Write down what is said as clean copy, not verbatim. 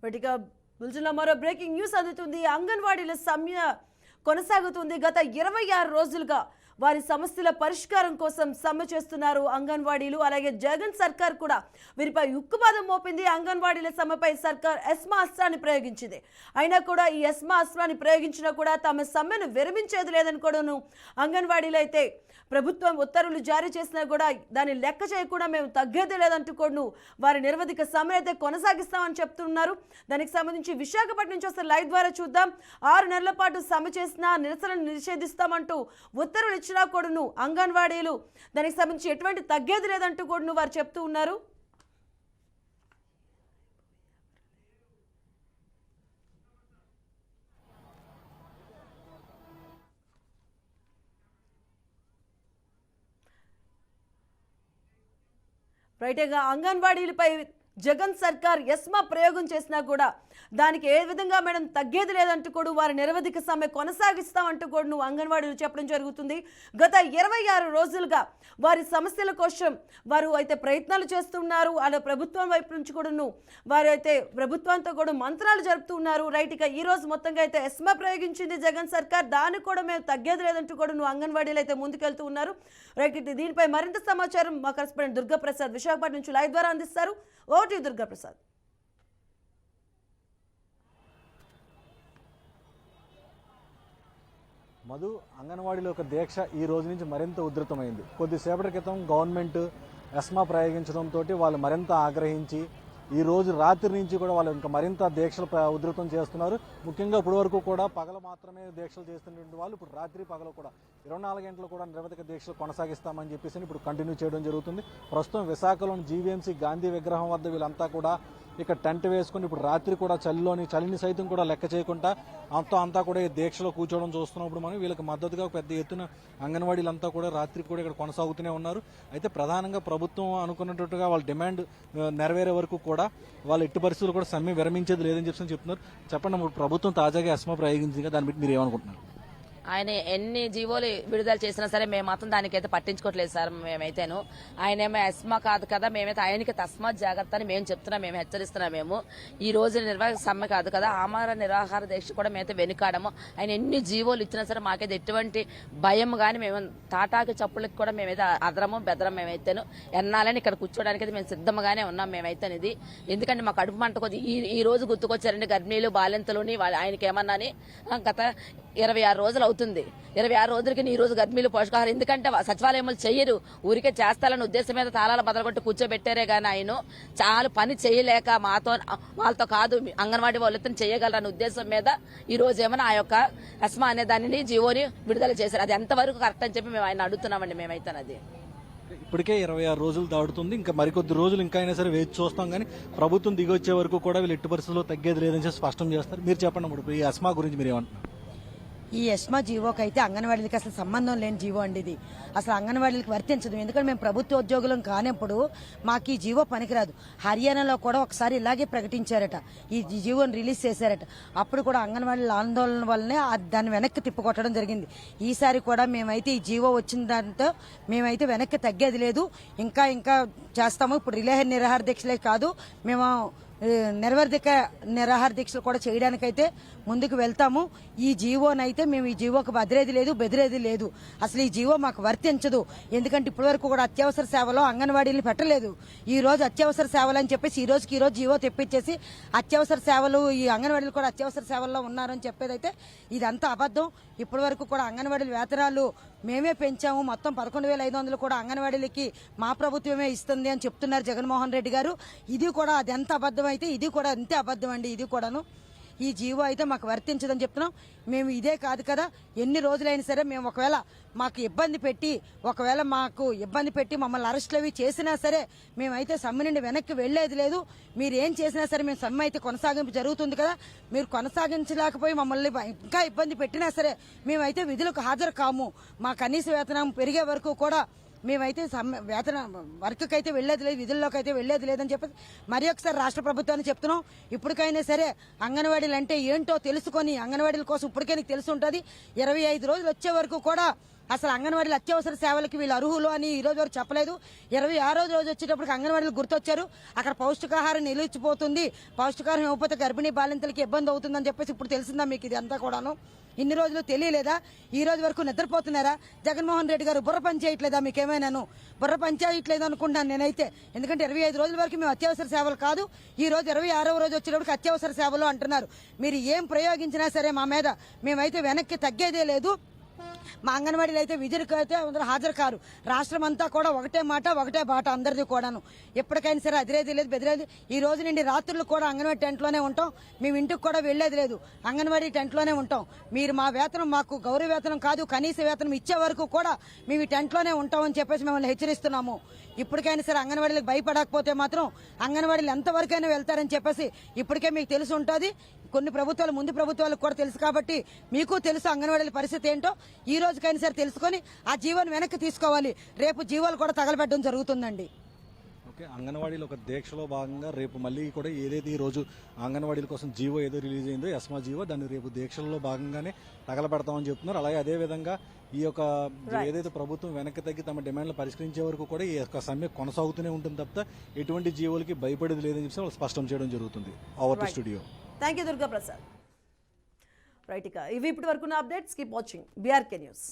వీటిగా బులెటిన్లో మరో breaking news అందుతుంది. అంగన్వాడీల సమ్మె కొనసాగుతుంది. గత 26 రోజులుగా వారి సమస్యల పరిష్కారం కోసం సమ్మె చేస్తున్నారు అంగన్వాడీలు. అలాగే జగన్ సర్కార్ కూడా వీరిపై ఉక్కుపాదం మోపింది. అంగన్వాడీల సమ్మెపై సర్కార్ ఎస్మా అస్త్రాన్ని ప్రయోగించింది. అయినా కూడా ఈ ఎస్మా అస్త్రాన్ని ప్రయోగించినా కూడా తమ సమ్మెను విరమించేది లేదని కూడాను అంగన్వాడీలు అయితే ప్రభుత్వం ఉత్తర్వులు జారీ చేసినా కూడా దాన్ని లెక్క చేయకుండా మేము తగ్గేదే లేదంటూ కూడా వారి నిరవధిక సమ్మె అయితే కొనసాగిస్తామని చెప్తున్నారు. దానికి సంబంధించి విశాఖపట్నం నుంచి వస్తే లైవ్ ద్వారా చూద్దాం. 6 నెలల పాటు సమ్మె చేసినా నిరసనను నిషేధిస్తామంటూ ఉత్తర్వులు ఇచ్చినా కూడాను అంగన్వాడీలు దానికి సంబంధించి ఎటువంటి తగ్గేది లేదంటూ కూడా వారు చెప్తూ ఉన్నారు. రైట్గా అంగన్వాడీలపై జగన్ సర్కార్ ఎస్మా ప్రయోగం చేసినా కూడా దానికి ఏ విధంగా మేడం తగ్గేది లేదంటూ కూడా వారి నిరవధిక సమ్మె కొనసాగిస్తామంటూ కూడా నువ్వు అంగన్వాడీలు చెప్పడం జరుగుతుంది. గత 26 రోజులుగా వారి సమస్యల కోసం వారు అయితే ప్రయత్నాలు చేస్తున్నారు. అలా ప్రభుత్వం వైపు నుంచి కూడా వారు అయితే ప్రభుత్వంతో కూడా మంత్రాలు జరుపుతున్నారు. రైట్గా ఈ రోజు మొత్తంగా అయితే ఎస్మా ప్రయోగించింది జగన్ సర్కార్. దానికి కూడా మేము తగ్గేది లేదంటూ కూడా నువ్వు అంగన్వాడీలు అయితే ముందుకెళ్తూ ఉన్నారు. రైట్, దీనిపై మరింత సమాచారం మా కరెస్పాండెంట్ దుర్గాప్రసాద్ విశాఖపట్నం నుంచి లైవ్ ద్వారా అందిస్తారు. Over to you Durgaprasad. Madhu, అంగన్వాడీలో ఒక దీక్ష ఈ రోజు నుంచి మరింత ఉధృతమైంది. కొద్దిసేపటి క్రితం గవర్నమెంట్ ఎస్మా ప్రయోగించడంతో వాళ్ళు మరింత ఆగ్రహించి ఈ రోజు రాత్రి నుంచి కూడా వాళ్ళు ఇంకా మరింత దీక్షలు ఉధృతం చేస్తున్నారు. ముఖ్యంగా ఇప్పటి వరకు కూడా పగలు మాత్రమే దీక్షలు చేస్తున్నటువంటి వాళ్ళు ఇప్పుడు రాత్రి పగలు కూడా 24 గంటలు కూడా నిరవధిక దీక్షలు కొనసాగిస్తామని చెప్పేసి ఇప్పుడు కంటిన్యూ చేయడం జరుగుతుంది. ప్రస్తుతం విశాఖలోని జీవీఎంసీ గాంధీ విగ్రహం వద్ద వీళ్ళంతా కూడా ఇక్కడ టెంట్ వేసుకుని ఇప్పుడు రాత్రి కూడా చలిని సైతం కూడా లెక్క చేయకుండా అంతా కూడా ఈ దీక్షలో కూర్చోవడం చూస్తున్నప్పుడు మనం వీళ్ళకి మద్దతుగా పెద్ద ఎత్తున అంగన్వాడీలంతా కూడా రాత్రి కూడా ఇక్కడ కొనసాగుతూనే ఉన్నారు. అయితే ప్రధానంగా ప్రభుత్వం అనుకున్నట్టుగా వాళ్ళ డిమాండ్ నెరవేరే వరకు కూడా వాళ్ళు ఎట్టి పరిస్థితులు కూడా సమ్మె విరమించేది లేదని చెప్తున్నారు. చెప్పండి, ప్రభుత్వం తాజాగా ఎస్మా ప్రయోగించింది, దాన్ని బట్టి మీరు ఏమనుకుంటున్నారు? ఆయన ఎన్ని జీవోలు విడుదల చేసినా సరే మేము మాత్రం దానికైతే పట్టించుకోవట్లేదు సార్. మేమైతేను ఆయనేమో ఎస్మా కాదు కదా, మేమైతే ఆయనకి తస్మాత్ జాగ్రత్త అని మేము చెప్తున్నాం, మేము హెచ్చరిస్తున్నాం. మేము ఈ రోజు నిర్వాహక సమ్మె కాదు కదా, ఆమరణ నిరాహార దీక్ష కూడా మేమైతే వెనుకాడము. ఆయన ఎన్ని జీవోలు ఇచ్చినా సరే మాకైతే ఎటువంటి భయం కానీ మేము తాటాకి చప్పులకి కూడా మేమైతే అదరము బెదరం మేమైతేను ఎన్నాలని ఇక్కడ కూర్చోడానికి అయితే మేము సిద్ధంగానే ఉన్నాం మేమైతే. ఇది ఎందుకంటే మాకు కడుపు మంట కొద్ది ఈ రోజు గుర్తుకొచ్చారండి గర్భిణీలు బాలింతలోని ఆయనకి ఏమన్నాని గత 26 రోజులు అవుతుంది. 26 రోజులకి ఈ రోజు గర్భిణీలు పోషకాహారం ఎందుకంటే సచివాలయంలో చెయ్యరు, ఊరికే చేస్తారని ఉద్దేశం మీద తాళాలు బదలగొట్టి కూర్చోబెట్టారే గానీ ఆయన చాలా పని చేయలేక వాళ్ళతో కాదు అంగన్వాడీ వాళ్ళతో చేయగలరని ఉద్దేశం మీద ఈ రోజు ఏమైనా ఆ యొక్క ఎస్మా అనే దానిని జీవోని విడుదల చేశారు. అది ఎంతవరకు కరెక్ట్ అని చెప్పి మేము ఆయన అడుగుతున్నామండి. మేమైతే అది ఇప్పటికే 26 రోజులు దాడుతుంది, ఇంకా మరికొద్ది రోజులు ఇంకా అయినా సరే వేచి చూస్తాం. కానీ ప్రభుత్వం దిగొచ్చే వరకు కూడా వీళ్ళు ఎట్టి పరిస్థితుల్లో తగ్గేది లేదని చెప్పి స్పష్టం చేస్తారు. మీరు చెప్పండి, ఇప్పుడు ఈ ఎస్మా గురించి మీరు ఏమంటున్నారు? ఈ ఎస్మా జీవోకి అయితే అంగన్వాడీలకి అసలు సంబంధం లేని జీవో అండి. ఇది అసలు అంగన్వాడీలకు వర్తించదు. ఎందుకంటే మేము ప్రభుత్వ ఉద్యోగులం కానప్పుడు మాకు ఈ జీవో పనికిరాదు. హర్యానాలో కూడా ఒకసారి ఇలాగే ప్రకటించారట, ఈ జీవోని రిలీజ్ చేశారట. అప్పుడు కూడా అంగన్వాడీల ఆందోళన వల్లనే దాన్ని వెనక్కి తిప్పుకొట్టడం జరిగింది. ఈసారి కూడా మేమైతే ఈ జీవో వచ్చిన దాంతో మేమైతే వెనక్కి తగ్గేది లేదు, ఇంకా చేస్తాము. ఇప్పుడు నిరాహార దీక్షలే కాదు, మేము నిరవధిక నిరాహార దీక్షలు కూడా చేయడానికైతే ముందుకు వెళ్తాము. ఈ జీవోనైతే మేము ఈ జీవోకి బెదిరేది లేదు. అసలు ఈ జీవో మాకు వర్తించదు. ఎందుకంటే ఇప్పటి వరకు కూడా అత్యవసర సేవలో అంగన్వాడీలు పెట్టలేదు. ఈ రోజు అత్యవసర సేవలు అని చెప్పేసి ఈ రోజు జీవో తెప్పించేసి అత్యవసర సేవలు ఈ అంగన్వాడీలు కూడా అత్యవసర సేవల్లో ఉన్నారని చెప్పేదైతే ఇదంతా అబద్దం. ఇప్పటి వరకు కూడా అంగన్వాడీల వేతనాలు మేమే పెంచాము. మొత్తం 11,500 కూడా అంగన్వాడీలకి మా ప్రభుత్వమే ఇస్తుంది అని చెప్తున్నారు జగన్మోహన్ రెడ్డి గారు. ఇది కూడా అది ఎంత అబద్దం అయితే ఇది కూడా అంతే అబద్దం అండి. ఇది కూడాను ఈ జీవో అయితే మాకు వర్తించదని చెప్తున్నాం. మేము ఇదే కాదు కదా, ఎన్ని రోజులైనా సరే మేము ఒకవేళ మాకు ఇబ్బంది పెట్టి మమ్మల్ని అరెస్టులు అవి చేసినా సరే మేమైతే సమ్మె నుండి వెనక్కి వెళ్లేది లేదు. మీరు ఏం చేసినా సరే మేము సమ్మె అయితే కొనసాగింపు జరుగుతుంది కదా, మీరు కొనసాగించలేకపోయి మమ్మల్ని ఇంకా ఇబ్బంది పెట్టినా సరే మేమైతే విధులకు హాజరు కాము. మా కనీస వేతనం పెరిగే వరకు కూడా మేమైతే వేతన వర్క్ అయితే వెళ్లేది లేదు, విధుల్లోకి అయితే వెళ్లేది లేదని చెప్పి మరి ఒకసారి రాష్ట్ర ప్రభుత్వాన్ని చెప్తున్నాం. ఇప్పటికైనా సరే అంగన్వాడీలు అంటే ఏంటో తెలుసుకొని అంగన్వాడీల కోసం ఇప్పటికే నీకు తెలిసి ఉంటుంది. 25 రోజులు వచ్చే వరకు కూడా అసలు అంగన్వాడీలు అత్యవసర సేవలకి వీళ్ళు అర్హులు అని ఈ రోజు వరకు చెప్పలేదు. 26వ రోజు వచ్చేటప్పటికి అంగన్వాడీలు గుర్తొచ్చారు. అక్కడ పౌష్టికాహారం నిలిచిపోతుంది, పౌష్టికాహారం ఇవ్వకపోతే గర్భిణీ బాలింతలకి ఇబ్బంది అవుతుందని చెప్పేసి ఇప్పుడు తెలిసిందా మీకు ఇది అంతా కూడాను? ఇన్ని రోజులు తెలియలేదా? ఈ రోజు వరకు నిద్రపోతున్నారా? జగన్మోహన్ రెడ్డి గారు బుర్ర పని చేయట్లేదా? మీకేమైనాను బుర్ర పని చేయట్లేదు అనుకుంటాను నేనైతే. ఎందుకంటే 25 రోజుల వరకు మేము అత్యవసర సేవలు కాదు, ఈ రోజు 26వ రోజు వచ్చేటప్పటికి అత్యవసర సేవలు అంటున్నారు. మీరు ఏం ప్రయోగించినా సరే మా మీద మేమైతే వెనక్కి తగ్గేదే లేదు. మా అంగన్వాడీలు అయితే విజిట్కి అయితే అందరూ హాజరు కారు. రాష్ట్రం అంతా కూడా ఒకటే మాట ఒకటే బాట అందరిది కూడాను. ఎప్పటికైనా సరే అదిరేది లేదు బెదిరేది. ఈ రోజు నుండి రాత్రులు కూడా అంగన్వాడీ టెంట్లోనే ఉంటాం. మేము ఇంటికి కూడా వెళ్లేది లేదు, అంగన్వాడీ టెంట్లోనే ఉంటాం. మీరు మా వేతనం మాకు గౌరవ వేతనం కాదు, కనీస వేతనం ఇచ్చే వరకు కూడా మేము ఈ టెంట్లోనే ఉంటామని చెప్పేసి మిమ్మల్ని హెచ్చరిస్తున్నాము. ఇప్పటికైనా సరే అంగన్వాడీలకు భయపడకపోతే మాత్రం అంగన్వాడీలు ఎంతవరకైనా వెళ్తారని చెప్పేసి ఇప్పటికే మీకు తెలిసి ఉంటుంది. కొన్ని ప్రభుత్వాలు ముందు ప్రభుత్వాలకు కూడా తెలుసు కాబట్టి మీకు తెలుసు అంగన్వాడీల పరిస్థితి ఏంటో. ఈ రోజుకైనా సరే తెలుసుకొని ఆ జీవోని వెనక్కి తీసుకోవాలి. రేపు జీవోలు కూడా తగలబెట్టడం జరుగుతుందండి. ఓకే, అంగన్వాడీలో ఒక దీక్షలో భాగంగా రేపు మళ్ళీ కూడా ఏదైతే ఈ రోజు అంగన్వాడీల కోసం జీవో ఏదో రిలీజ్ అయిందో ఎస్మా జీవో, దాన్ని రేపు దీక్షల్లో భాగంగానే తగలబెడతామని చెప్తున్నారు. అలాగే అదే విధంగా ఈ యొక్క ఏదైతే ప్రభుత్వం వెనక్కి తగ్గి తమ డిమాండ్లు పరిష్కరించే వరకు కూడా ఈ యొక్క సమ్మె కొనసాగుతూనే ఉంటుంది తప్ప ఎటువంటి జీవోలకి భయపడేది లేదని చెప్పి వాళ్ళు స్పష్టం చేయడం జరుగుతుంది. Over to studio. Thank you Durga Prasad. Right, ఇక ఇవి ఇప్పటి వరకు updates. Keep watching BRK news.